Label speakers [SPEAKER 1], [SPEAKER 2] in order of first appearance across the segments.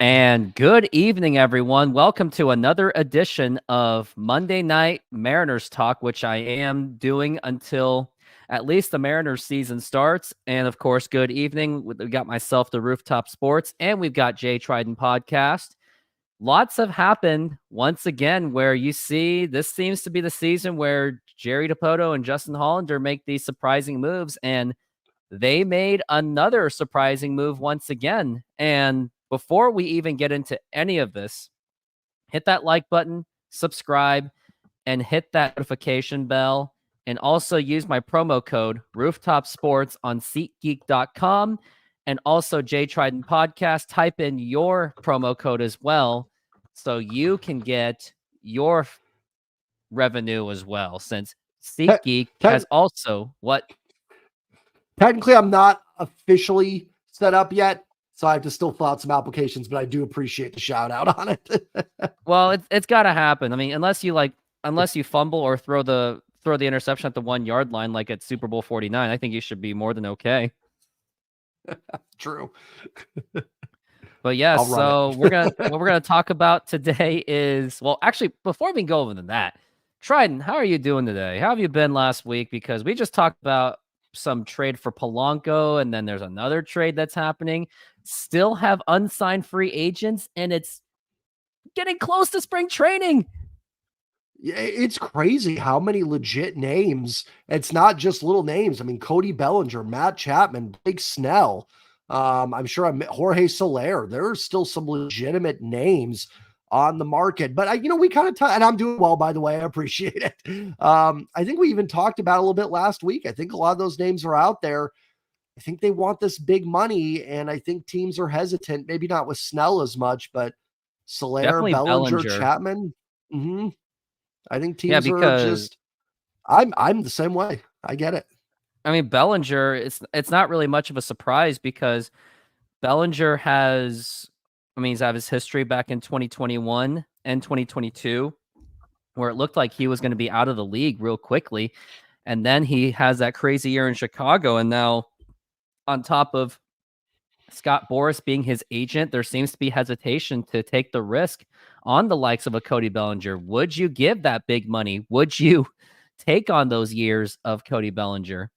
[SPEAKER 1] And good evening, everyone. Welcome to another edition of Monday Night Mariners Talk, which I am doing until at least the Mariners season starts. And of course, good evening. We got myself, the Rooftop Sports, and we've got Trident Podcast. Lots have happened once again where you see this seems to be the season where Jerry DiPoto and Justin Hollander make these surprising moves. And they made another surprising move once again. And before we even get into any of this, hit that like button, subscribe, and hit that notification bell. And also use my promo code Rooftop Sports on SeatGeek.com. And also Trident Podcast. Type in your promo code as well so you can get your revenue as well. Since SeatGeek has also what?
[SPEAKER 2] Technically, I'm not officially set up yet, so I have to still fill out some applications, but I do appreciate the shout out on it.
[SPEAKER 1] Well, it's got to happen. I mean, unless you fumble or throw the interception at the 1 yard line like at Super Bowl 49, I think you should be more than okay.
[SPEAKER 2] True.
[SPEAKER 1] But yes, so what we're gonna talk about today is, well, actually, before we go over that, Trident, how are you doing today? How have you been last week? Because we just talked about some trade for Polanco, and then there's another trade that's happening. Still have unsigned free agents, and it's getting close to spring training.
[SPEAKER 2] Yeah, it's crazy how many legit names. It's not just little names. I mean, Cody Bellinger, Matt Chapman, Blake Snell. I'm sure Jorge Soler. There are still some legitimate names on the market, but we kind of, and I'm doing well, by the way, I appreciate it. I think we even talked about it a little bit last week. I think a lot of those names are out there. I think they want this big money, and I think teams are hesitant, maybe not with Snell as much, but Soler,
[SPEAKER 1] Definitely
[SPEAKER 2] Bellinger, Chapman. I think teams are just, I'm the same way. I get it.
[SPEAKER 1] I mean, Bellinger, it's not really much of a surprise because Bellinger he's had his history back in 2021 and 2022, where it looked like he was going to be out of the league real quickly. And then he has that crazy year in Chicago. And now on top of Scott Boras being his agent, there seems to be hesitation to take the risk on the likes of a Cody Bellinger. Would you give that big money? Would you take on those years of Cody Bellinger?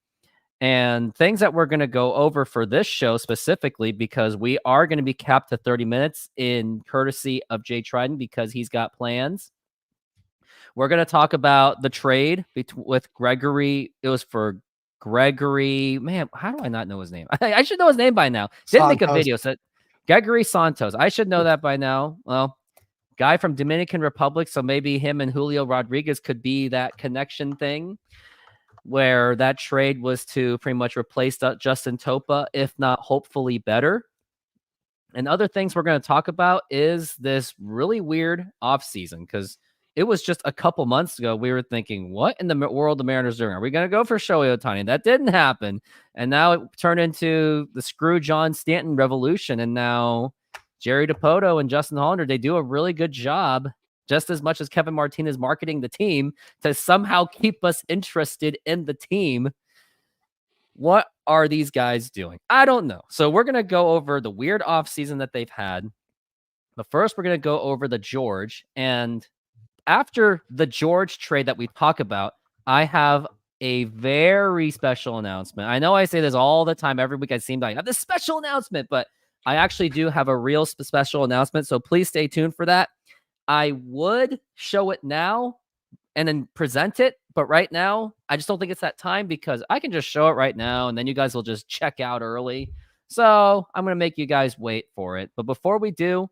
[SPEAKER 1] And things that we're going to go over for this show specifically, because we are going to be capped to 30 minutes in courtesy of Trident because he's got plans. We're going to talk about the trade with Gregory. It was for Gregory. Man, how do I not know his name? I should know his name by now. Didn't make a video. So Gregory Santos. I should know that by now. Well, guy from Dominican Republic. So maybe him and Julio Rodriguez could be that connection thing, where that trade was to pretty much replace Justin Topa, if not hopefully better. And other things we're going to talk about is this really weird offseason, because it was just a couple months ago we were thinking, what in the world the Mariners doing? Are we going to go for Shohei Ohtani? That didn't happen. And now it turned into the screw John Stanton revolution. And now Jerry DiPoto and Justin Hollander, they do a really good job, just as much as Kevin Martinez marketing the team, to somehow keep us interested in the team. What are these guys doing? I don't know. So we're going to go over the weird offseason that they've had. But first, we're going to go over the George. And after the George trade that we talk about, I have a very special announcement. I know I say this all the time. Every week I seem like I have this special announcement, but I actually do have a real special announcement. So please stay tuned for that. I would show it now and then present it, but right now, I just don't think it's that time, because I can just show it right now and then you guys will just check out early. So I'm going to make you guys wait for it. But before we do,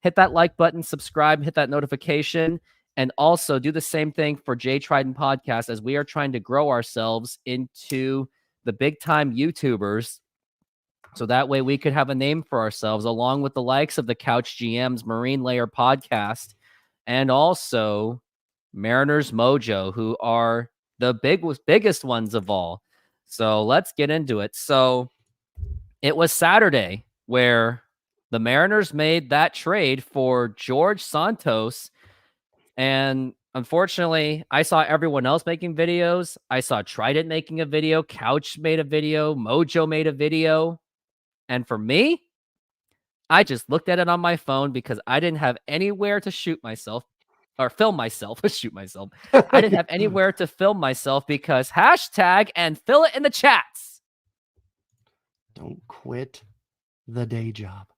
[SPEAKER 1] hit that like button, subscribe, hit that notification, and also do the same thing for Trident Podcast, as we are trying to grow ourselves into the big time YouTubers. So that way we could have a name for ourselves, along with the likes of the Couch GM's Marine Layer podcast, and also Mariners Mojo, who are the biggest ones of all. So let's get into it. So it was Saturday where the Mariners made that trade for George Santos. And unfortunately, I saw everyone else making videos. I saw Trident making a video. Couch made a video. Mojo made a video. And for me, I just looked at it on my phone because I didn't have anywhere to shoot myself or film myself. Shoot myself. I didn't have anywhere to film myself because hashtag and fill it in the chats.
[SPEAKER 2] Don't quit the day job.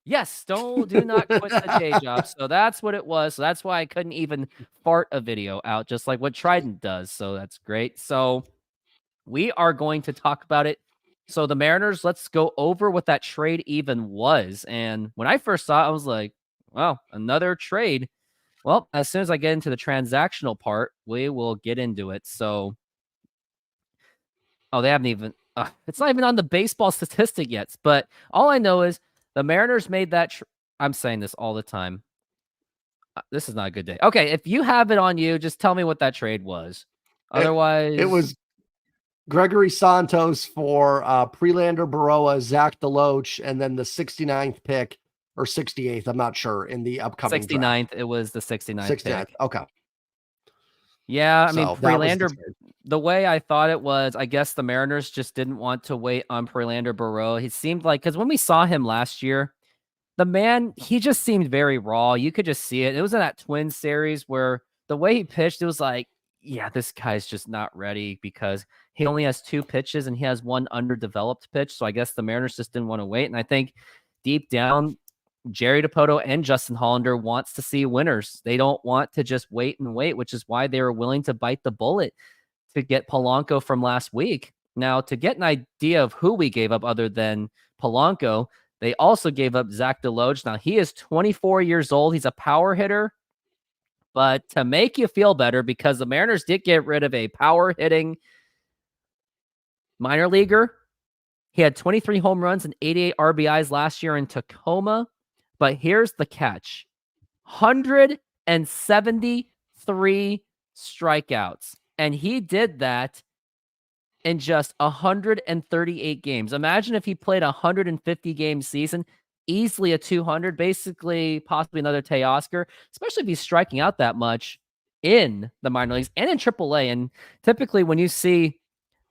[SPEAKER 1] Yes, do not quit the day job. So that's what it was. So that's why I couldn't even fart a video out, just like what Trident does. So that's great. So we are going to talk about it. So the Mariners, let's go over what that trade even was. And when I first saw it, I was like, wow, another trade. Well, as soon as I get into the transactional part, we will get into it. So, oh, they haven't even, it's not even on the baseball statistic yet. But all I know is the Mariners made that. I'm saying this all the time. This is not a good day. Okay, if you have it on you, just tell me what that trade was.
[SPEAKER 2] It was Gregory Santos for Prelander, Baroa, Zach DeLoach, and then the 69th pick or 68th, I'm not sure, in the upcoming
[SPEAKER 1] 69th.
[SPEAKER 2] draft.
[SPEAKER 1] It was the 69th,
[SPEAKER 2] 69th.
[SPEAKER 1] pick.
[SPEAKER 2] Okay.
[SPEAKER 1] Yeah, I mean,
[SPEAKER 2] So
[SPEAKER 1] Prelander, the way I thought it was, I guess the Mariners just didn't want to wait on Prelander Baroa. He seemed like, because when we saw him last year, the man, he just seemed very raw. You could just see it. It was in that Twins series where the way he pitched, it was like, yeah, this guy's just not ready because he only has 2 pitches and he has 1 underdeveloped pitch. So I guess the Mariners just didn't want to wait. And I think deep down, Jerry DiPoto and Justin Hollander wants to see winners. They don't want to just wait and wait, which is why they were willing to bite the bullet to get Polanco from last week. Now, to get an idea of who we gave up other than Polanco, they also gave up Zach DeLoach. Now, he is 24 years old. He's a power hitter. But to make you feel better, because the Mariners did get rid of a power hitting minor leaguer. He had 23 home runs and 88 RBIs last year in Tacoma. But here's the catch. 173 strikeouts. And he did that in just 138 games. Imagine if he played a 150 game season, easily a 200, basically possibly another Teoscar, especially if he's striking out that much in the minor leagues and in AAA. And typically when you see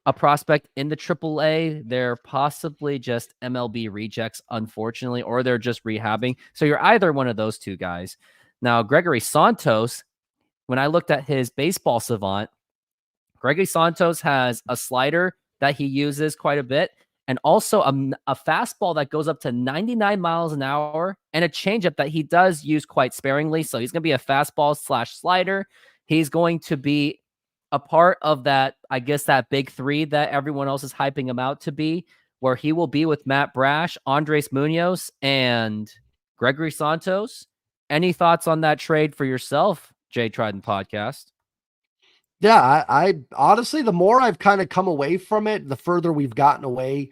[SPEAKER 1] a prospect in the AAA, they're possibly just MLB rejects, unfortunately, or they're just rehabbing. So you're either one of those two guys. Now, Gregory Santos, when I looked at his baseball savant, Gregory Santos has a slider that he uses quite a bit, and also a fastball that goes up to 99 miles an hour, and a changeup that he does use quite sparingly. So he's going to be a fastball / slider. He's going to be a part of that, I guess, that big 3 that everyone else is hyping him out to be, where he will be with Matt Brash, Andres Munoz, and Gregory Santos. Any thoughts on that trade for yourself, Jay Trident Podcast?
[SPEAKER 2] Yeah, I honestly, the more I've kind of come away from it, the further we've gotten away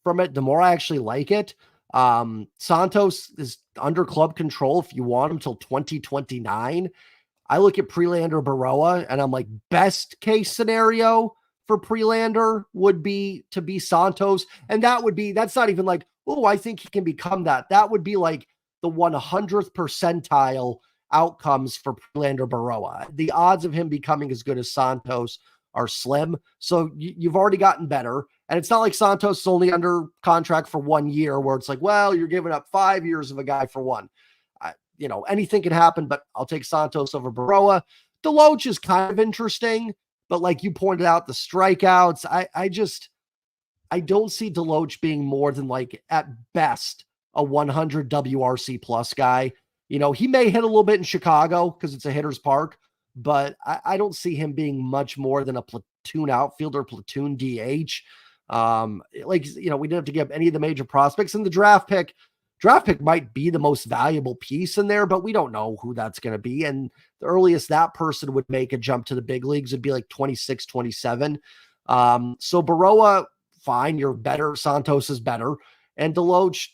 [SPEAKER 2] from it, the more I actually like it. Santos is under club control if you want him till 2029. I look at Prelander Baroa and I'm like, best case scenario for Prelander would be to be Santos. And that's not even like, oh, I think he can become that. That would be like the 100th percentile outcomes for Prelander Baroa. The odds of him becoming as good as Santos are slim. So you've already gotten better. And it's not like Santos is only under contract for 1 year where it's like, well, you're giving up 5 years of a guy for 1. Anything can happen, but I'll take Santos over Baroa. DeLoach is kind of interesting, but like you pointed out, the strikeouts, I don't see DeLoach being more than like at best a 100 WRC plus guy. He may hit a little bit in Chicago because it's a hitter's park, but I don't see him being much more than a platoon outfielder, platoon DH. We didn't have to give any of the major prospects in the draft pick. Draft pick might be the most valuable piece in there, but we don't know who that's going to be. And the earliest that person would make a jump to the big leagues would be like 26, 27. So Baroa, fine, you're better. Santos is better. And DeLoach,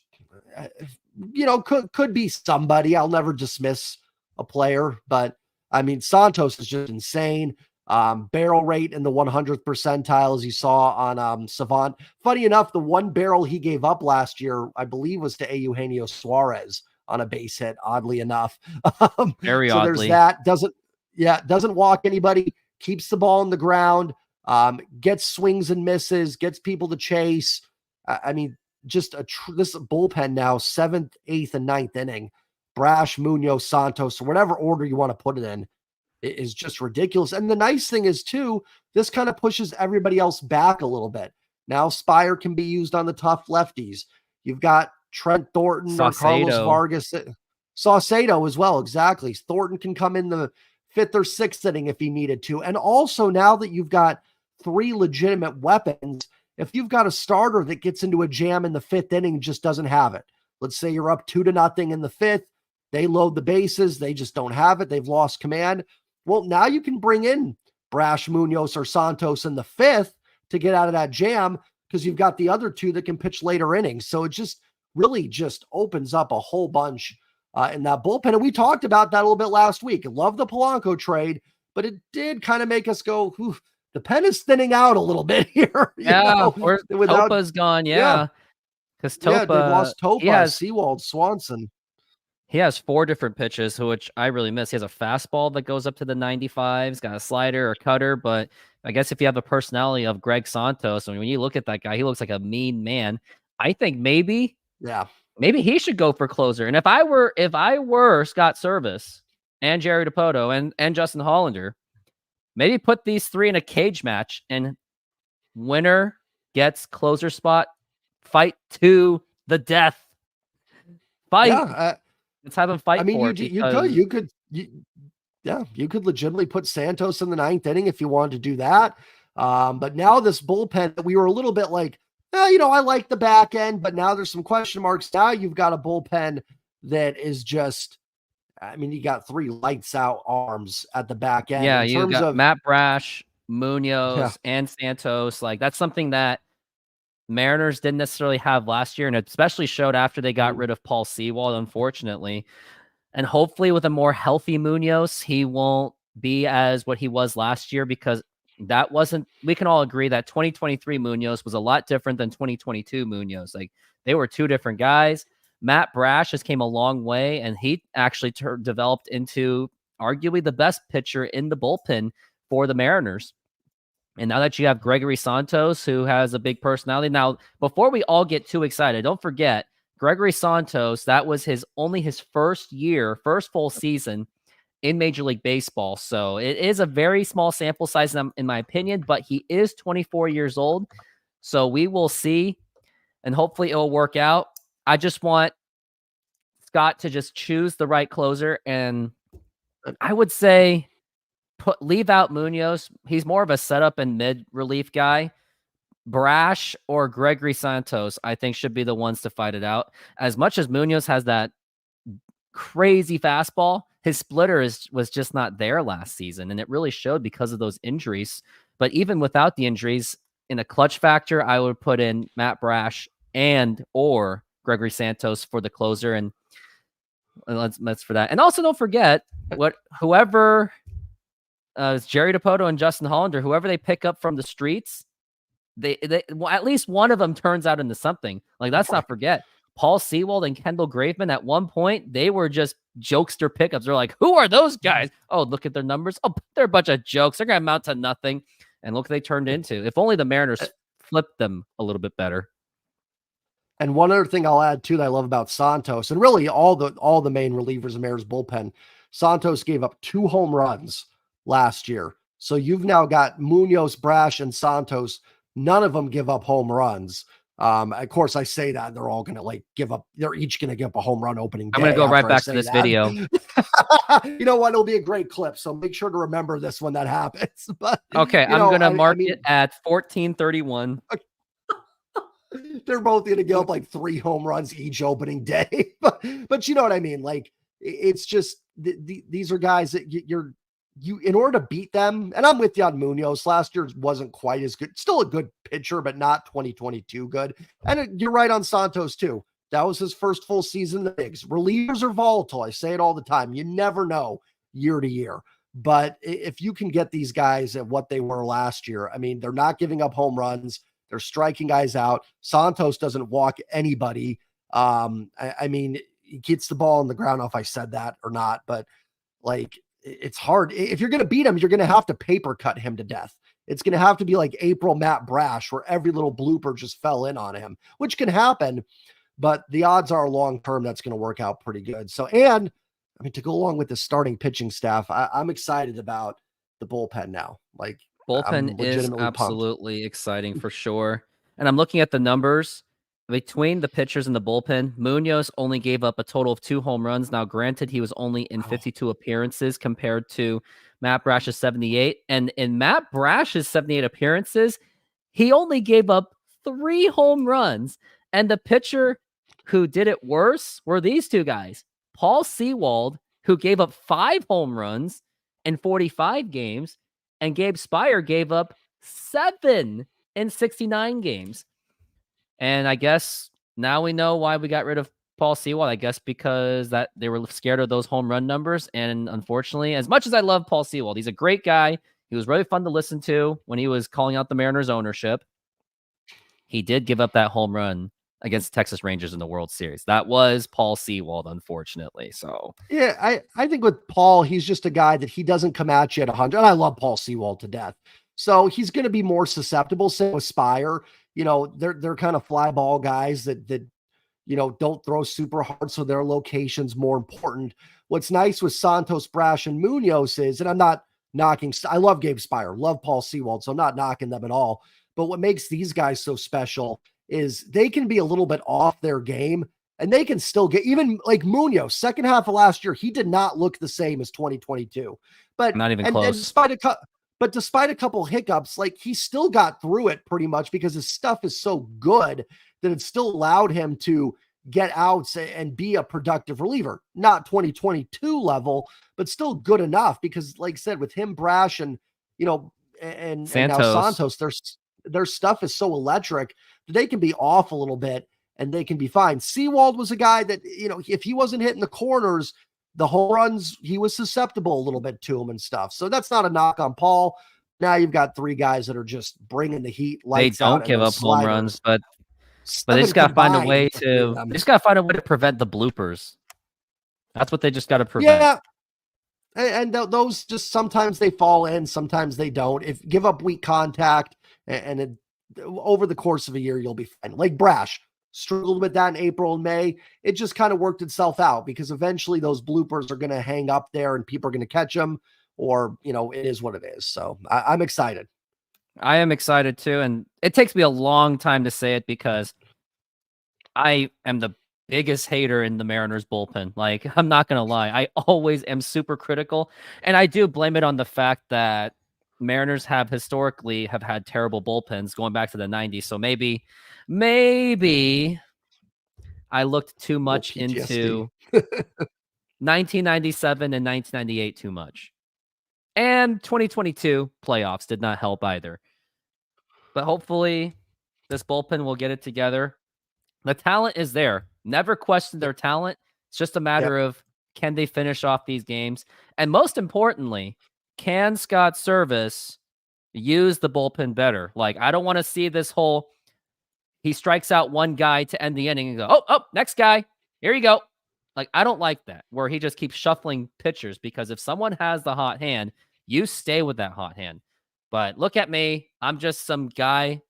[SPEAKER 2] could be somebody. I'll never dismiss a player, but I mean, Santos is just insane. Barrel rate in the 100th percentile, as you saw on Savant. Funny enough, the 1 barrel he gave up last year, I believe, was to Eugenio Suarez on a base hit, oddly enough.
[SPEAKER 1] Very
[SPEAKER 2] so
[SPEAKER 1] oddly.
[SPEAKER 2] There's that. Doesn't walk anybody, keeps the ball on the ground, gets swings and misses, gets people to chase. I mean, just this bullpen now, 7th, 8th, and 9th inning. Brash, Munoz, Santos, or whatever order you want to put it in, is just ridiculous. And the nice thing is, too, this kind of pushes everybody else back a little bit. Now Spire can be used on the tough lefties. You've got Trent Thornton or Carlos
[SPEAKER 1] Saucedo.
[SPEAKER 2] Vargas. Saucedo as well, exactly. Thornton can come in the 5th or 6th inning if he needed to. And also, now that you've got 3 legitimate weapons, if you've got a starter that gets into a jam in the 5th inning and just doesn't have it, let's say you're up 2-0 in the 5th, they load the bases, they just don't have it, they've lost command. Well, now you can bring in Brash, Munoz, or Santos in the 5th to get out of that jam, because you've got the other 2 that can pitch later innings. So it just really just opens up a whole bunch in that bullpen. And we talked about that a little bit last week. I love the Polanco trade, but it did kind of make us go, the pen is thinning out a little bit here.
[SPEAKER 1] Yeah, where's Topa's gone? Yeah, because
[SPEAKER 2] they've
[SPEAKER 1] Topa,
[SPEAKER 2] lost Topa, Sewald, Swanson.
[SPEAKER 1] He has 4 different pitches, which I really miss. He has a fastball that goes up to the 95. He's got a slider or cutter, but I guess if you have the personality of Greg Santos, I mean, when you look at that guy, he looks like a mean man. I think maybe he should go for closer. And if I were Scott Service and Jerry DiPoto and Justin Hollander, maybe put these 3 in a cage match, and winner gets closer spot. Fight to the death. Fight.
[SPEAKER 2] Yeah,
[SPEAKER 1] let's have them fight.
[SPEAKER 2] I mean,
[SPEAKER 1] for
[SPEAKER 2] you could legitimately put Santos in the 9th inning if you wanted to do that. But now this bullpen that we were a little bit like, I like the back end, but now there's some question marks. Now you've got a bullpen that is just, I mean, you got 3 lights out arms at the back end.
[SPEAKER 1] Yeah, you got Matt Brash, Munoz, and Santos. Like, that's something that Mariners didn't necessarily have last year, and it especially showed after they got rid of Paul Sewald, unfortunately. And hopefully with a more healthy Munoz, he won't be as what he was last year, because we can all agree that 2023 Munoz was a lot different than 2022 Munoz. Like, they were 2 different guys. Matt Brash has came a long way, and he actually developed into arguably the best pitcher in the bullpen for the Mariners. And now that you have Gregory Santos, who has a big personality. Now, before we all get too excited, don't forget, Gregory Santos, that was only his first full season in Major League Baseball. So it is a very small sample size, in my opinion, but he is 24 years old. So we will see, and hopefully it will work out. I just want Scott to just choose the right closer, and I would say leave out Munoz. He's more of a setup and mid relief guy. Brash or Gregory Santos, I think, should be the ones to fight it out. As much as Munoz has that crazy fastball, his splitter was just not there last season, and it really showed because of those injuries. But even without the injuries, in a clutch factor, I would put in Matt Brash or Gregory Santos for the closer, and let's for that. And also, don't forget whoever Jerry DiPoto and Justin Hollander, whoever they pick up from the streets, they at least one of them turns out into something. Like, let's not forget Paul Sewald and Kendall Graveman. At one point, they were just jokester pickups. They're like, who are those guys? Oh, look at their numbers. Oh, they're a bunch of jokes. They're going to amount to nothing. And look what they turned into. If only the Mariners flipped them a little bit better.
[SPEAKER 2] And one other thing I'll add too that I love about Santos, and really all the main relievers in Mariners bullpen, Santos gave up 2 home runs last year. So you've now got Munoz, Brash, and Santos. None of them give up home runs. Of course, I say that they're all going to give up. They're each going to give up a home run opening day.
[SPEAKER 1] I'm going to go right back to this video.
[SPEAKER 2] You know what? It'll be a great clip. So make sure to remember this when that happens. But
[SPEAKER 1] okay, I'm going to mark it at 14:31.
[SPEAKER 2] They're both going to give up 3 home runs each opening day. but you know what I mean? It's just these are guys that you in order to beat them, and I'm with you on Munoz. Last year wasn't quite as good. Still a good pitcher, but not 2022 good. And you're right on Santos too. That was his first full season in the bigs. Relievers are volatile. I say it all the time. You never know year to year. But if you can get these guys at what they were last year, I mean, they're not giving up home runs. They're striking guys out. Santos doesn't walk anybody. I mean, he gets the ball on the ground. I don't know if I said that or not, but it's hard. If you're going to beat him, you're going to have to paper cut him to death. It's going to have to be like April Matt Brash, where every little blooper just fell in on him, which can happen. But the odds are long term that's going to work out pretty good. So, and I mean, to go along with the starting pitching staff, I'm excited about the bullpen now. Like,
[SPEAKER 1] Bullpen
[SPEAKER 2] I'm
[SPEAKER 1] is
[SPEAKER 2] legitimately pumped.
[SPEAKER 1] absolutely exciting for sure. And I'm looking at the numbers between the pitchers and the bullpen. Munoz only gave up a total of 2 home runs. Now, granted, he was only in
[SPEAKER 2] Oh,
[SPEAKER 1] 52 appearances compared to Matt Brash's 78. And in Matt Brash's 78 appearances, he only gave up 3 home runs. And the pitcher who did it worse were these two guys, Paul Sewald, who gave up 5 home runs in 45 games, and Gabe Spire gave up 7 in 69 games. And I guess now we know why we got rid of Paul Sewald. I guess because that they were scared of those home run numbers. And unfortunately, as much as I love Paul Sewald, he's a great guy. He was really fun to listen to when he was calling out the Mariners ownership. He did give up that home run against Texas Rangers in the World Series. That was Paul Sewald, unfortunately. So
[SPEAKER 2] yeah, I think with Paul, he's just a guy that he doesn't come at you at 100. And I love Paul Sewald to death. So he's going to be more susceptible. Same with Spire. They're kind of fly ball guys that don't throw super hard, so their location's more important. What's nice with Santos, Brash, and Munoz is, and I'm not knocking, I love Gabe Spire, love Paul Sewald, so I'm not knocking them at all. But what makes these guys so special is they can be a little bit off their game, and they can still get, even like Munoz, second half of last year, he did not look the same as 2022. But
[SPEAKER 1] not even
[SPEAKER 2] and
[SPEAKER 1] close.
[SPEAKER 2] despite a couple hiccups, like he still got through it pretty much because his stuff is so good that it still allowed him to get outs and be a productive reliever. Not 2022 level, but still good enough because, like I said, with him, Brash, and and now
[SPEAKER 1] Santos.
[SPEAKER 2] Santos, their stuff is so electric that they can be off a little bit and they can be fine. Sewald was a guy that, if he wasn't hitting the corners, the home runs, he was susceptible a little bit to them and stuff. So that's not a knock on Paul. Now you've got 3 guys that are just bringing the heat,
[SPEAKER 1] They
[SPEAKER 2] lights out,
[SPEAKER 1] don't
[SPEAKER 2] and
[SPEAKER 1] give
[SPEAKER 2] those
[SPEAKER 1] up home
[SPEAKER 2] sliders.
[SPEAKER 1] runs, but they
[SPEAKER 2] 7
[SPEAKER 1] just gotta find a
[SPEAKER 2] combined
[SPEAKER 1] way
[SPEAKER 2] with the 3 of
[SPEAKER 1] to
[SPEAKER 2] them.
[SPEAKER 1] they just gotta find a way to prevent the bloopers. That's what they just gotta prevent.
[SPEAKER 2] Yeah, and those just sometimes they fall in, sometimes they don't. If give up weak contact, and over the course of a year, you'll be fine. Like Brash struggled with that in April and May. It just kind of worked itself out because eventually those bloopers are going to hang up there and people are going to catch them, or it is what it is. So I'm excited.
[SPEAKER 1] I am excited too, and it takes me a long time to say it because I am the biggest hater in the Mariners bullpen. Like, I'm not gonna lie, I always am super critical, and I do blame it on the fact that Mariners have historically have had terrible bullpens going back to the 90s. So maybe I looked too
[SPEAKER 2] A little
[SPEAKER 1] much
[SPEAKER 2] PTSD.
[SPEAKER 1] into 1997 and 1998 too much. And 2022 playoffs did not help either. But hopefully this bullpen will get it together. The talent is there. Never question their talent. It's just a
[SPEAKER 2] Yep.
[SPEAKER 1] matter of can they finish off these games? And most importantly, can Scott Service use the bullpen better? Like, I don't want to see this whole he strikes out one guy to end the inning and go, oh, next guy. Here you go. Like, I don't like that where he just keeps shuffling pitchers because if someone has the hot hand, you stay with that hot hand. But look at me. I'm just some guy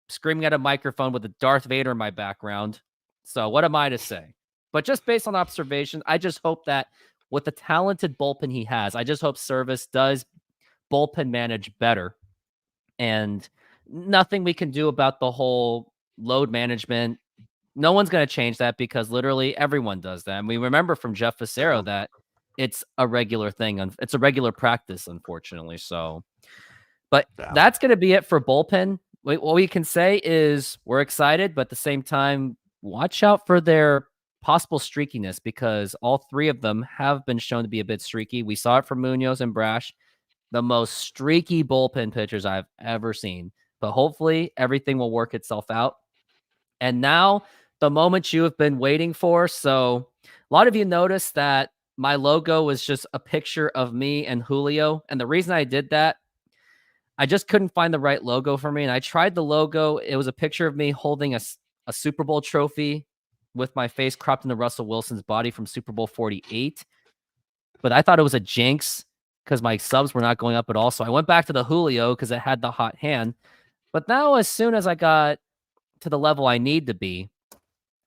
[SPEAKER 1] screaming at a microphone with a Darth Vader in my background. So what am I to say? But just based on observation, I just hope that with the talented bullpen he has, I just hope Service does bullpen manage better. And nothing we can do about the whole load management. No one's going to change that because literally everyone does that. And we remember from Jeff Fassero that it's a regular thing. It's a regular practice, unfortunately. So, but that's going to be it for bullpen. What we can say is we're excited, but at the same time, watch out for their possible streakiness because all 3 of them have been shown to be a bit streaky. We saw it from Munoz and Brash, the most streaky bullpen pitchers I've ever seen. But hopefully everything will work itself out. And now the moment you have been waiting for. So a lot of you noticed that my logo was just a picture of me and Julio. And the reason I did that, I just couldn't find the right logo for me. And I tried the logo. It was a picture of me holding a Super Bowl trophy with my face cropped into Russell Wilson's body from Super Bowl 48. But I thought it was a jinx. because my subs were not going up at all. So I went back to the Julio because it had the hot hand. But now, as soon as I got to the level I need to be,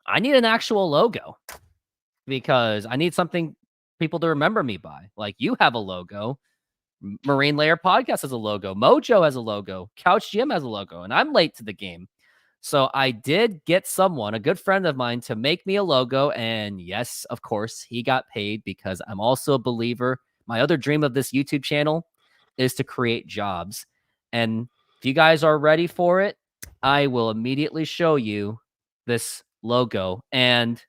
[SPEAKER 1] I need an actual logo because I need something people to remember me by. Like, you have a logo. Marine Layer Podcast has a logo. Mojo has a logo. Couch GM has a logo. And I'm late to the game. So I did get someone, a good friend of mine, to make me a logo. And yes, of course, he got paid because I'm also a believer. My other dream of this YouTube channel is to create jobs. And if you guys are ready for it, I will immediately show you this logo. And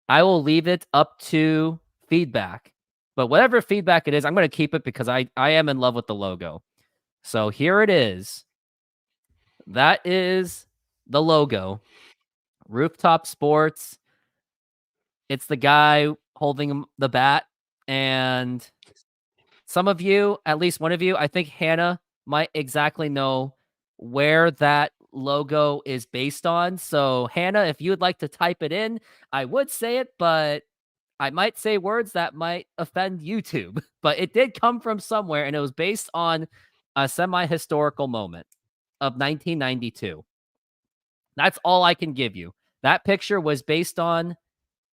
[SPEAKER 1] I will leave it up to feedback. But whatever feedback it is, I'm going to keep it because I am in love with the logo. So here it is. That is the logo. Rooftop Sports. It's the guy holding the bat. And some of you, at least one of you, I think Hannah might exactly know where that logo is based on. So Hannah, if you would like to type it in, I would say it, but I might say words that might offend YouTube. But it did come from somewhere, and it was based on a semi-historical moment of 1992. That's all I can give you. That picture was based on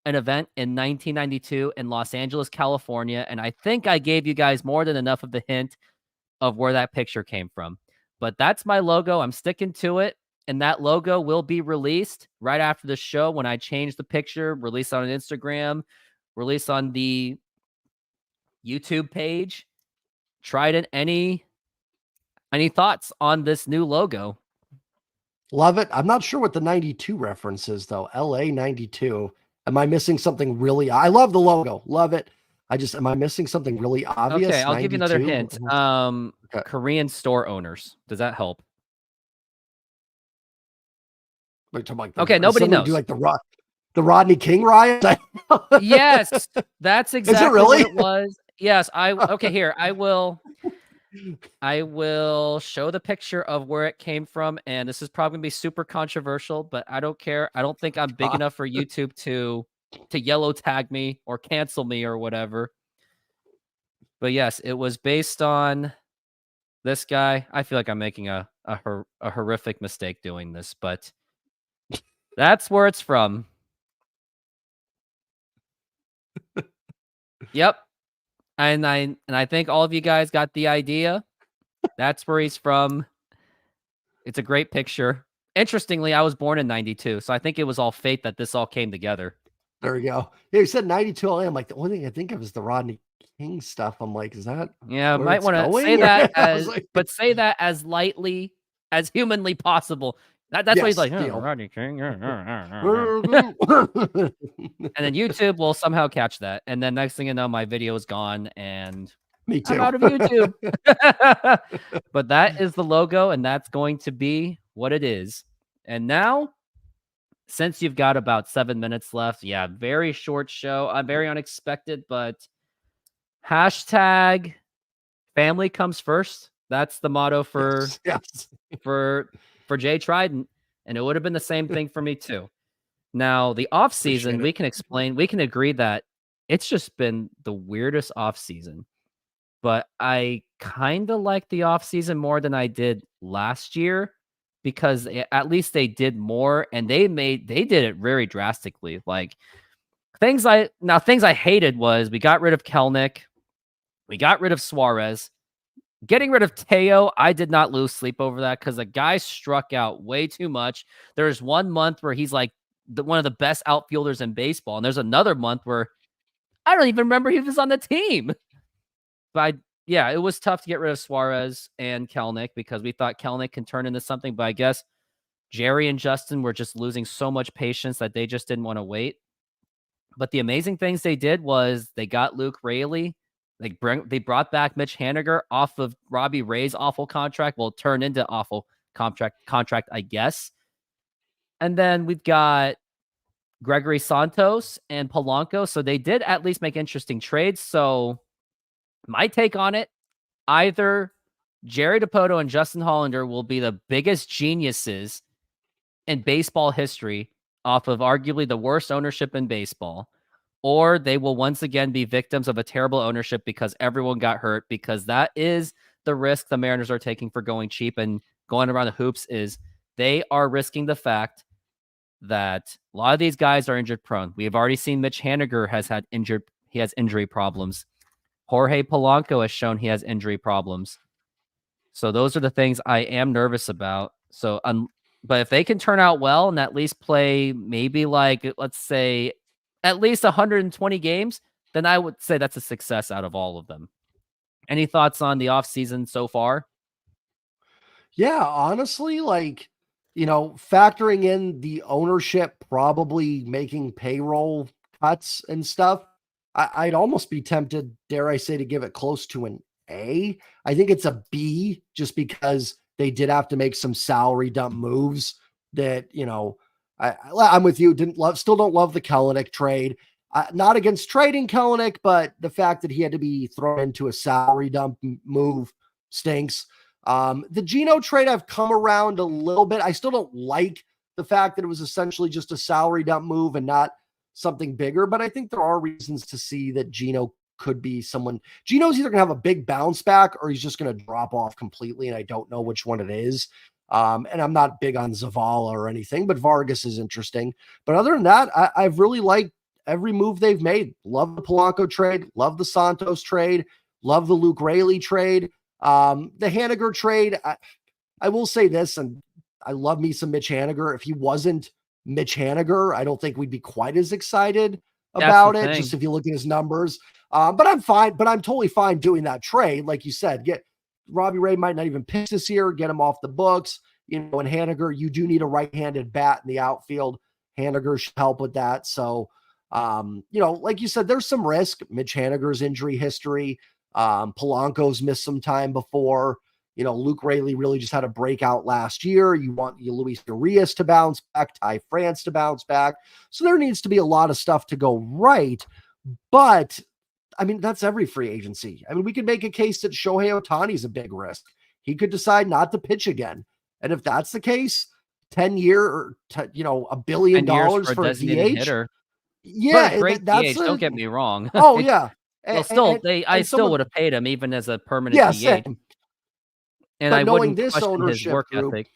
[SPEAKER 1] an event in 1992 in Los Angeles, California, and I think I gave you guys more than enough of the hint of where that picture came from. But that's my logo. I'm sticking to it, and that logo will be released right after the show when I change the picture, release on Instagram, release on the YouTube page. Trident, any thoughts on this new logo?
[SPEAKER 2] Love it. I'm not sure what the 92 reference is, though. LA 92. Am I missing something really? I love the logo. Love it. Am I missing something really obvious?
[SPEAKER 1] Okay, I'll give you another
[SPEAKER 2] 92?
[SPEAKER 1] hint.
[SPEAKER 2] Okay.
[SPEAKER 1] Korean store owners. Does that help?
[SPEAKER 2] Like,
[SPEAKER 1] Okay, nobody knows.
[SPEAKER 2] Do like the Rodney King riot?
[SPEAKER 1] Yes, that's exactly
[SPEAKER 2] really?
[SPEAKER 1] what it was. Yes, okay, here. I will show the picture of where it came from, and this is probably gonna be super controversial, but I don't care. I don't think I'm big enough for YouTube to yellow tag me or cancel me or whatever. But yes, it was based on this guy. I feel like I'm making a horrific mistake doing this, but that's where it's from. Yep. And I think all of you guys got the idea. That's where he's from. It's a great picture. Interestingly, I was born in 92, so I think it was all fate that this all came together.
[SPEAKER 2] There we go. Yeah, you said 92 LA. I'm like, the only thing I think of is the Rodney King stuff. I'm like, is that
[SPEAKER 1] Yeah, might want to say that as but say that as lightly as humanly possible. That's
[SPEAKER 2] yes,
[SPEAKER 1] why he's like, oh, Rodney King. And then YouTube will somehow catch that. And then next thing you know, my video is gone and
[SPEAKER 2] me too.
[SPEAKER 1] I'm out of YouTube. But that is the logo, and that's going to be what it is. And now, since you've got about 7 minutes left, yeah, very short show. Very unexpected, but hashtag family comes first. That's the motto for for Jay Trident, and it would have been the same thing for me too. Now, the off season, we can agree that it's just been the weirdest off season. But I kind of like the off season more than I did last year because at least they did more, and they did it very drastically. Like things I hated was we got rid of Kelnick, we got rid of Suarez. Getting rid of Teo, I did not lose sleep over that because the guy struck out way too much. There's 1 month where he's like one of the best outfielders in baseball, and there's another month where I don't even remember he was on the team. But yeah, it was tough to get rid of Suarez and Kelnick because we thought Kelnick can turn into something, but I guess Jerry and Justin were just losing so much patience that they just didn't want to wait. But the amazing things they did was they got Luke Raley. They brought back Mitch Haniger off of Robbie Ray's awful contract. Well, turned into awful contract, I guess. And then we've got Gregory Santos and Polanco. So they did at least make interesting trades. So my take on it, either Jerry DiPoto and Justin Hollander will be the biggest geniuses in baseball history off of arguably the worst ownership in baseball, or they will once again be victims of a terrible ownership because everyone got hurt, because that is the risk the Mariners are taking for going cheap and going around the hoops. Is they are risking the fact that a lot of these guys are injured prone. We have already seen Mitch Haniger he has injury problems. Jorge Polanco has shown he has injury problems. So those are the things I am nervous about. So, but if they can turn out well and at least play maybe like, let's say, at least 120 games, then I would say that's a success out of all of them. Any thoughts on the offseason so far?
[SPEAKER 2] Yeah, honestly, like, factoring in the ownership probably making payroll cuts and stuff, I'd almost be tempted, dare I say, to give it close to an A. I think it's a B just because they did have to make some salary dump moves that, I'm with you. Still don't love the Kelenic trade. Not against trading Kelenic, but the fact that he had to be thrown into a salary dump move stinks. The Geno trade, I've come around a little bit. I still don't like the fact that it was essentially just a salary dump move and not something bigger, but I think there are reasons to see that Geno could be someone. Geno's either going to have a big bounce back or he's just going to drop off completely, and I don't know which one it is. And I'm not big on Zavala or anything, but Vargas is interesting. But other than that, I've really liked every move they've made. Love the Polanco trade, love the Santos trade, love the Luke Raley trade. The Haniger trade, I will say this, and I love me some Mitch Haniger. If he wasn't Mitch Haniger, I don't think we'd be quite as excited about it, just if you look at his numbers. But I'm totally fine doing that trade. Like you said, get Robbie Ray might not even pitch this year, get him off the books. And Haniger, you do need a right-handed bat in the outfield. Haniger should help with that. So, like you said, there's some risk. Mitch Haniger's injury history. Polanco's missed some time before. Luke Raley really just had a breakout last year. You want Luis Urias to bounce back, Ty France to bounce back. So there needs to be a lot of stuff to go right. But, that's every free agency. We could make a case that Shohei Ohtani is a big risk. He could decide not to pitch again. And if that's the case, 10-year or, $1 billion for a DH.
[SPEAKER 1] Hitter.
[SPEAKER 2] Yeah,
[SPEAKER 1] but a great DH, don't get me wrong.
[SPEAKER 2] Oh, yeah.
[SPEAKER 1] I still would have paid him even as a permanent DH.
[SPEAKER 2] Same.
[SPEAKER 1] And
[SPEAKER 2] but
[SPEAKER 1] I
[SPEAKER 2] knowing
[SPEAKER 1] wouldn't
[SPEAKER 2] this
[SPEAKER 1] question
[SPEAKER 2] ownership
[SPEAKER 1] his work
[SPEAKER 2] group,
[SPEAKER 1] ethic.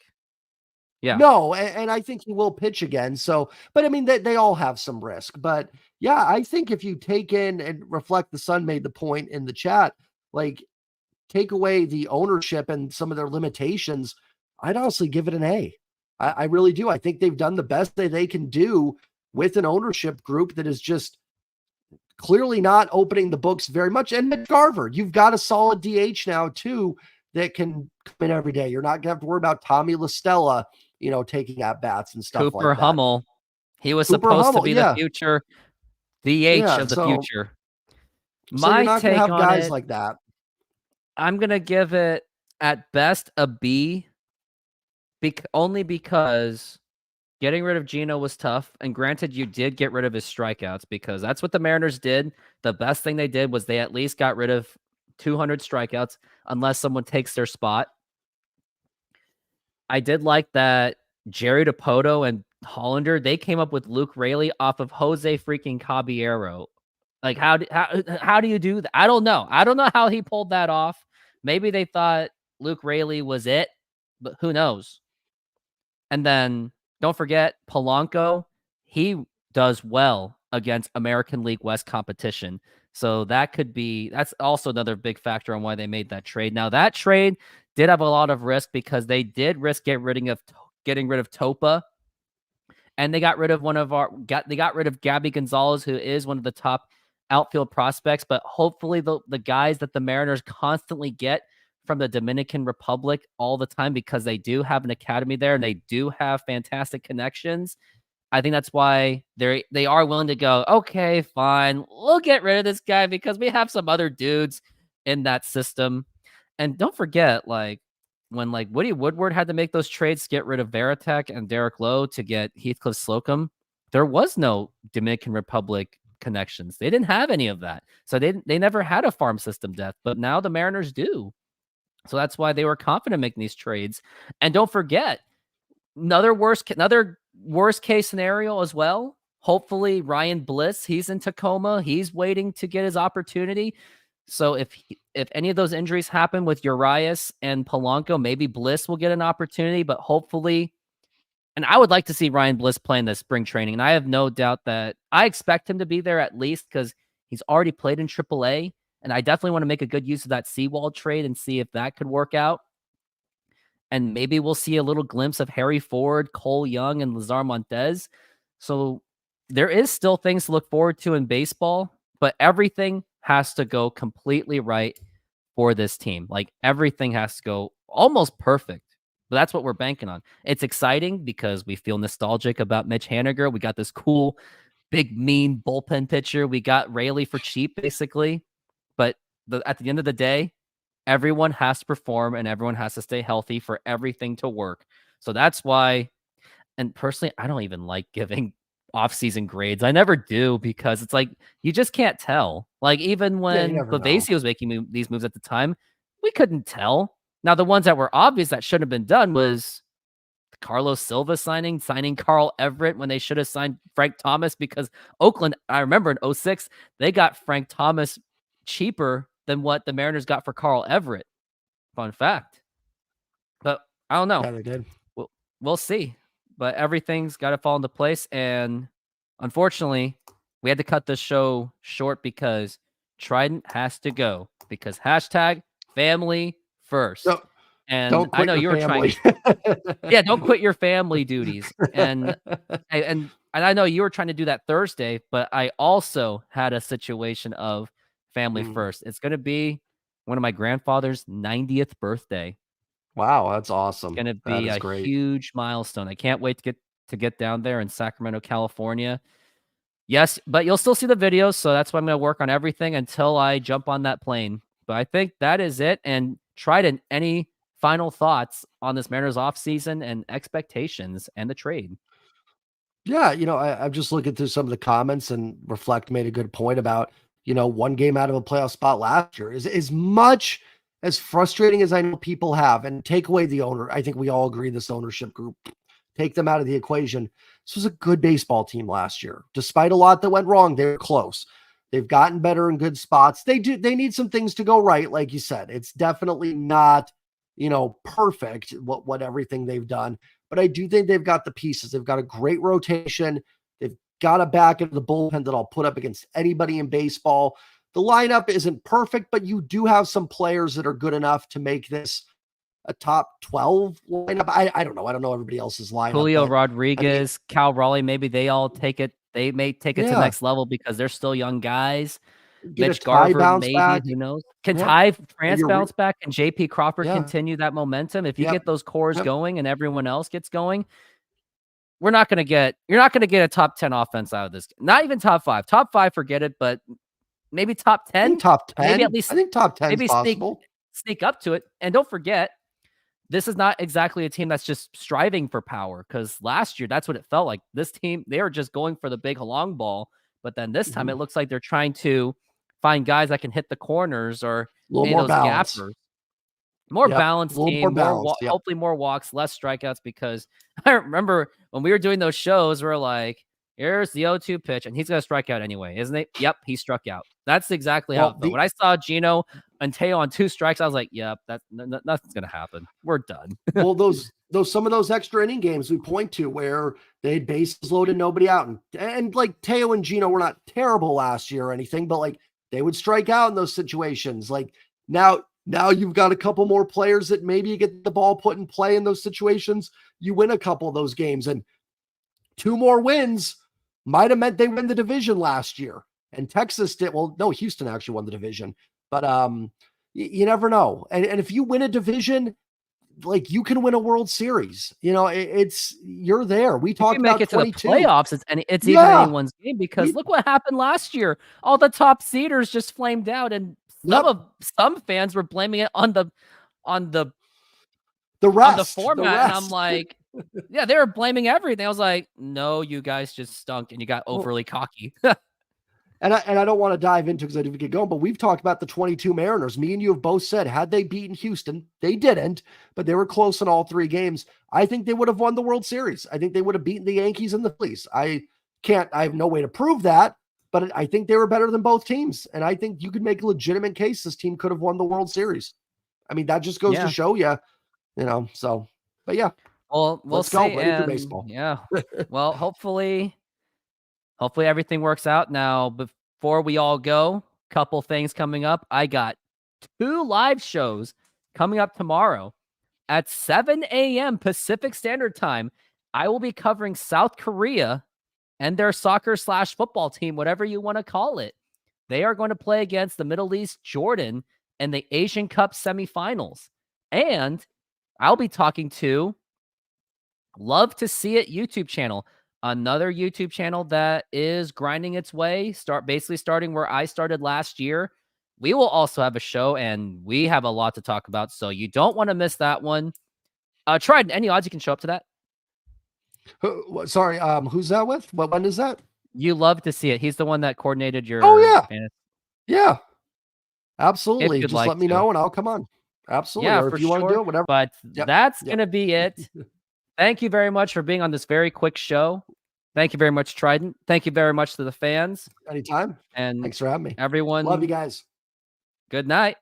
[SPEAKER 1] Yeah.
[SPEAKER 2] No, and I think he will pitch again. So, but they all have some risk. But yeah, I think if you take in and reflect, the Sun made the point in the chat, like take away the ownership and some of their limitations, I'd honestly give it an A. I really do. I think they've done the best that they can do with an ownership group that is just clearly not opening the books very much. And Mitch Garver, you've got a solid DH now too that can come in every day. You're not going to have to worry about Tommy La Stella, taking at bats and stuff
[SPEAKER 1] Cooper
[SPEAKER 2] like that.
[SPEAKER 1] Hummel. He was supposed to be the future DH of the future.
[SPEAKER 2] So you're not going to have guys like that.
[SPEAKER 1] I'm going to give it at best a B, only because getting rid of Geno was tough. And granted, you did get rid of his strikeouts, because that's what the Mariners did. The best thing they did was they at least got rid of 200 strikeouts, unless someone takes their spot. I did like that Jerry Dipoto and Hollander, they came up with Luke Raley off of Jose freaking Caballero. Like, how do you do that? I don't know. I don't know how he pulled that off. Maybe they thought Luke Raley was it, but who knows? And then don't forget Polanco. He does well against American League West competition. So that's also another big factor on why they made that trade. Now, that trade did have a lot of risk, because they did risk getting rid of Topa, and they got rid of Gabby Gonzalez, who is one of the top outfield prospects. But hopefully the guys that the Mariners constantly get from the Dominican Republic all the time, because they do have an academy there and they do have fantastic connections. I think that's why they are willing to go, okay, fine, we'll get rid of this guy because we have some other dudes in that system. And don't forget, when Woody Woodward had to make those trades to get rid of Veritek and Derek Lowe to get Heathcliff Slocum, there was no Dominican Republic connections. They didn't have any of that. So they never had a farm system depth, but now the Mariners do. So that's why they were confident making these trades. And don't forget, another worst case scenario as well. Hopefully, Ryan Bliss, he's in Tacoma. He's waiting to get his opportunity. So if any of those injuries happen with Urias and Polanco, maybe Bliss will get an opportunity, but hopefully, and I would like to see Ryan Bliss play in the spring training. And I have no doubt that I expect him to be there at least because he's already played in AAA. And I definitely want to make a good use of that Seawald trade and see if that could work out. And maybe we'll see a little glimpse of Harry Ford, Cole Young, and Lazar Montez. So there is still things to look forward to in baseball, but everything has to go completely right for this team. Like everything has to go almost perfect. But that's what we're banking on. It's exciting because we feel nostalgic about Mitch Haniger. We got this cool, big, mean bullpen pitcher. We got Rayleigh for cheap, basically. But at the end of the day, everyone has to perform and everyone has to stay healthy for everything to work. So that's why, and personally, I don't even like giving off-season grades. I never do because it's like you just can't tell. Like even
[SPEAKER 2] Yeah, you
[SPEAKER 1] when
[SPEAKER 2] never know.
[SPEAKER 1] Bavasi was making these moves at the time, we couldn't tell. Now the ones that were obvious that shouldn't have been done was Carlos Silva signing Carl Everett when they should have signed Frank Thomas because Oakland, I remember in 06, they got Frank Thomas cheaper than what the Mariners got for Carl Everett. Fun fact. But I don't know.
[SPEAKER 2] Yeah, they did.
[SPEAKER 1] We'll see. But everything's got to fall into place. And unfortunately, we had to cut this show short because Trident has to go because hashtag family first.
[SPEAKER 2] No,
[SPEAKER 1] And
[SPEAKER 2] don't
[SPEAKER 1] I
[SPEAKER 2] quit
[SPEAKER 1] know
[SPEAKER 2] your
[SPEAKER 1] you were trying.
[SPEAKER 2] family.
[SPEAKER 1] Yeah, don't quit your family duties. And I know you were trying to do that Thursday, but I also had a situation of family
[SPEAKER 2] Mm.
[SPEAKER 1] first. It's going to be one of my grandfather's 90th birthday.
[SPEAKER 2] Wow, that's
[SPEAKER 1] It's
[SPEAKER 2] awesome.
[SPEAKER 1] going to
[SPEAKER 2] That
[SPEAKER 1] be
[SPEAKER 2] is
[SPEAKER 1] a
[SPEAKER 2] great.
[SPEAKER 1] huge milestone. I can't wait to get down there in Sacramento, California. Yes, but you'll still see the videos, so that's why I'm going to work on everything until I jump on that plane. But I think that is it. And Trident, any final thoughts on this Mariners offseason and expectations and the trade?
[SPEAKER 2] Yeah, I'm just looking through some of the comments, and Reflect made a good point about, one game out of a playoff spot last year. Is as much as frustrating as I know people have, and take away the owner. I think we all agree this ownership group, take them out of the equation. This was a good baseball team last year. Despite a lot that went wrong, they were close. They've gotten better in good spots. They need some things to go right, like you said. It's definitely not, perfect what everything they've done. But I do think they've got the pieces. They've got a great rotation. They've got a back into the bullpen that I'll put up against anybody in baseball. The lineup isn't perfect, but you do have some players that are good enough to make this a top 12 lineup. I don't know. I don't know everybody else's lineup,
[SPEAKER 1] Julio
[SPEAKER 2] but I mean,
[SPEAKER 1] Rodriguez, Cal Raleigh, maybe they all take it. They may take it to the
[SPEAKER 2] yeah,
[SPEAKER 1] next level because they're still young guys.
[SPEAKER 2] get a
[SPEAKER 1] Mitch
[SPEAKER 2] tie
[SPEAKER 1] Garver,
[SPEAKER 2] bounce
[SPEAKER 1] maybe,
[SPEAKER 2] back.
[SPEAKER 1] who knows? Can
[SPEAKER 2] Yep.
[SPEAKER 1] Ty France
[SPEAKER 2] You're
[SPEAKER 1] bounce back? Can JP Crawford
[SPEAKER 2] yeah.
[SPEAKER 1] continue that momentum? If you
[SPEAKER 2] Yep.
[SPEAKER 1] get those cores
[SPEAKER 2] Yep.
[SPEAKER 1] going and everyone else gets going, you're not going to get a top 10 offense out of this. Not even top 5. Top 5, forget it, but maybe top
[SPEAKER 2] I think
[SPEAKER 1] 10.
[SPEAKER 2] top
[SPEAKER 1] Maybe
[SPEAKER 2] 10.
[SPEAKER 1] at least
[SPEAKER 2] I think top 10 is
[SPEAKER 1] maybe
[SPEAKER 2] possible.
[SPEAKER 1] sneak up to it. And don't forget, this is not exactly a team that's just striving for power because last year, that's what it felt like. This team, they were just going for the big long ball. But then this time, it looks like they're trying to find guys that can hit the corners or
[SPEAKER 2] A little
[SPEAKER 1] any of
[SPEAKER 2] more
[SPEAKER 1] those
[SPEAKER 2] balance.
[SPEAKER 1] gappers. More
[SPEAKER 2] Yep. A
[SPEAKER 1] balanced
[SPEAKER 2] little more
[SPEAKER 1] team,
[SPEAKER 2] balance. Yep.
[SPEAKER 1] hopefully more walks, less strikeouts. Because I remember when we were doing those shows, we're like, here's the 0-2 pitch, and he's going to strike out anyway, isn't it? Yep, he struck out. That's exactly how it
[SPEAKER 2] Well,
[SPEAKER 1] felt. When I saw Gino and Teo on 2 strikes, I was like, yep, nothing's going to happen. We're done.
[SPEAKER 2] well, those some of those extra inning games we point to where they had bases loaded, nobody out, and like Teo and Gino were not terrible last year or anything, but like they would strike out in those situations. Like now you've got a couple more players that maybe you get the ball put in play in those situations. You win a couple of those games, and 2 more wins might have meant they win the division last year. And Texas did. Well, no, Houston actually won the division, but you never know. And if you win a division, like you can win a World Series. It's you're there. We
[SPEAKER 1] If you
[SPEAKER 2] talked
[SPEAKER 1] make
[SPEAKER 2] about
[SPEAKER 1] it to the
[SPEAKER 2] 22.
[SPEAKER 1] playoffs, it's even
[SPEAKER 2] Yeah.
[SPEAKER 1] anyone's game because look what happened last year. All the top seeders just flamed out, and some fans were blaming it on the format, and I'm like, yeah, they were blaming everything. I was like, no, you guys just stunk, and you got overly cocky.
[SPEAKER 2] And I don't want to dive into because I didn't get going, but we've talked about the 22 Mariners. Me and you have both said, had they beaten Houston, they didn't, but they were close in all 3 games. I think they would have won the World Series. I think they would have beaten the Yankees and the Phillies. I have no way to prove that, but I think they were better than both teams. And I think you could make a legitimate case this team could have won the World Series. I mean, that just goes to
[SPEAKER 1] Yeah.
[SPEAKER 2] show you, so, but yeah,
[SPEAKER 1] Well, we'll
[SPEAKER 2] let's go.
[SPEAKER 1] see.
[SPEAKER 2] Ready for
[SPEAKER 1] And
[SPEAKER 2] baseball.
[SPEAKER 1] yeah, well, hopefully everything works out. Now, before we all go, couple things coming up. I got 2 live shows coming up tomorrow at 7 a.m. Pacific Standard Time. I will be covering South Korea and their soccer/football team, whatever you want to call it. They are going to play against the Middle East, Jordan, in the Asian Cup semifinals. And I'll be talking to Love to See It YouTube channel, another YouTube channel that is grinding its way, starting where I started last year. We will also have a show, and we have a lot to talk about, so you don't want to miss that one. Trident, any odds you can show up to that?
[SPEAKER 2] Sorry, who's that with? When is that?
[SPEAKER 1] You Love to See It. He's the one that coordinated your
[SPEAKER 2] Yeah,
[SPEAKER 1] if
[SPEAKER 2] absolutely.
[SPEAKER 1] you'd
[SPEAKER 2] Just
[SPEAKER 1] like
[SPEAKER 2] let me
[SPEAKER 1] to.
[SPEAKER 2] know and I'll come on. Absolutely.
[SPEAKER 1] Yeah,
[SPEAKER 2] Or
[SPEAKER 1] for
[SPEAKER 2] if you want to
[SPEAKER 1] sure.
[SPEAKER 2] do it, whatever.
[SPEAKER 1] But
[SPEAKER 2] Yep.
[SPEAKER 1] that's
[SPEAKER 2] Yep.
[SPEAKER 1] going to be it. Thank you very much for being on this very quick show. Thank you very much, Trident. Thank you very much to the fans.
[SPEAKER 2] Anytime.
[SPEAKER 1] And
[SPEAKER 2] Thanks for having me.
[SPEAKER 1] everyone,
[SPEAKER 2] Love you guys.
[SPEAKER 1] good night.